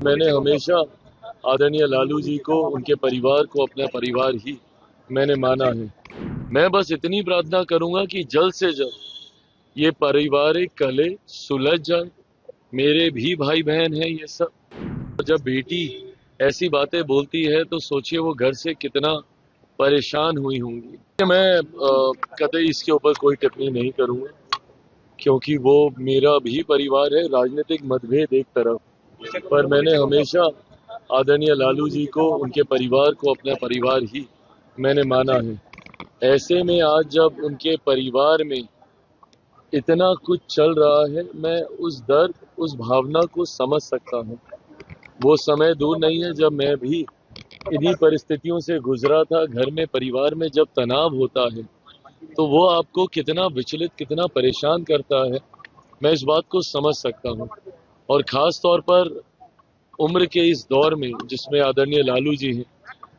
मैंने हमेशा आदरणीय लालू जी को, उनके परिवार को अपना परिवार ही मैंने माना है। मैं बस इतनी प्रार्थना करूंगा कि जल्द से जल्द ये पारिवारिक कलह सुलझ जाए। मेरे भी भाई बहन हैं ये सब। जब बेटी ऐसी बातें बोलती है तो सोचिए वो घर से कितना परेशान हुई होंगी। मैं कतई इसके ऊपर कोई टिप्पणी नहीं करूंगा, क्योंकि वो मेरा भी परिवार है। राजनीतिक मतभेद एक तरफ, पर मैंने हमेशा आदरणीय लालू जी को, उनके परिवार को अपना परिवार ही मैंने माना है। ऐसे में आज जब उनके परिवार में इतना कुछ चल रहा है, मैं उस दर्द, उस भावना को समझ सकता हूँ। वो समय दूर नहीं है जब मैं भी इन्हीं परिस्थितियों से गुजरा था। घर में, परिवार में जब तनाव होता है तो वो आपको कितना विचलित, कितना परेशान करता है, मैं इस बात को समझ सकता हूँ। और खास तौर पर उम्र के इस दौर में जिसमें आदरणीय लालू जी हैं,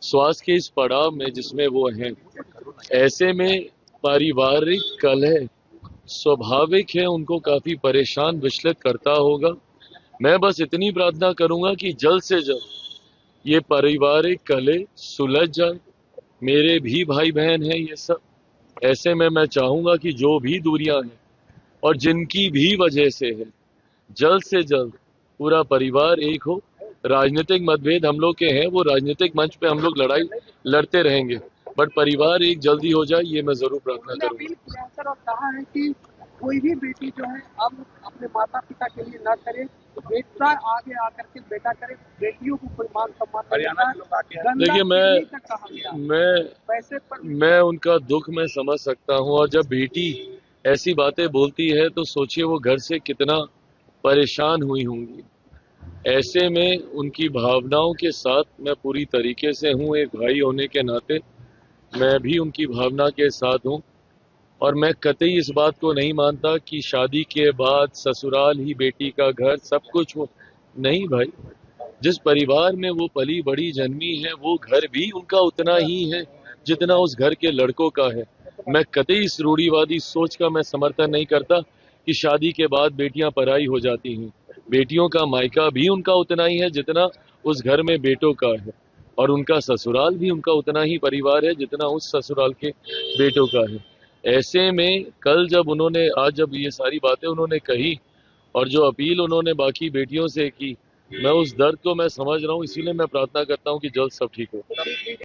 स्वास्थ्य के इस पड़ाव में जिसमें वो हैं, ऐसे में पारिवारिक कलह स्वाभाविक है, उनको काफी परेशान, विचलित करता होगा। मैं बस इतनी प्रार्थना करूंगा कि जल्द से जल्द ये पारिवारिक कलह सुलझ जाए। मेरे भी भाई बहन हैं ये सब। ऐसे में मैं चाहूंगा कि जो भी दूरियां हैं और जिनकी भी वजह से है, जल्द से जल्द पूरा परिवार एक हो। राजनीतिक मतभेद हम लोग के हैं, वो राजनीतिक मंच पे हम लोग लड़ाई लड़ते रहेंगे, बट परिवार एक जल्दी हो जाए, ये मैं जरूर प्रार्थना करूंगा। सर और कहा है कि कोई भी बेटी जो है अब अपने माता पिता के लिए ना करे, तो बेटा आगे आकर के बेटा करे, बेटियों को कोई मान सम्मान। देखिए, मैं उनका दुख मैं समझ सकता हूँ, और जब बेटी ऐसी बातें बोलती है तो सोचिए वो घर से कितना परेशान हुई होंगी। ऐसे में उनकी भावनाओं के साथ मैं पूरी तरीके से हूँ। एक भाई होने के नाते मैं भी उनकी भावना के साथ हूँ, और मैं कतई इस बात को नहीं मानता कि शादी के बाद ससुराल ही बेटी का घर सब कुछ हो। नहीं भाई, जिस परिवार में वो पली बड़ी जन्मी है, वो घर भी उनका उतना ही है जितना उस घर के लड़कों का है। मैं कतई इस रूढ़िवादी सोच का मैं समर्थन नहीं करता कि शादी के बाद बेटियां पराई हो जाती हैं। बेटियों का मायका भी उनका उतना ही है जितना उस घर में बेटों का है, और उनका ससुराल भी उनका उतना ही परिवार है जितना उस ससुराल के बेटों का है। ऐसे में कल जब उन्होंने, आज जब ये सारी बातें उन्होंने कही और जो अपील उन्होंने बाकी बेटियों से की, मैं उस दर्द को मैं समझ रहा हूँ। इसीलिए मैं प्रार्थना करता हूँ कि जल्द सब ठीक हो।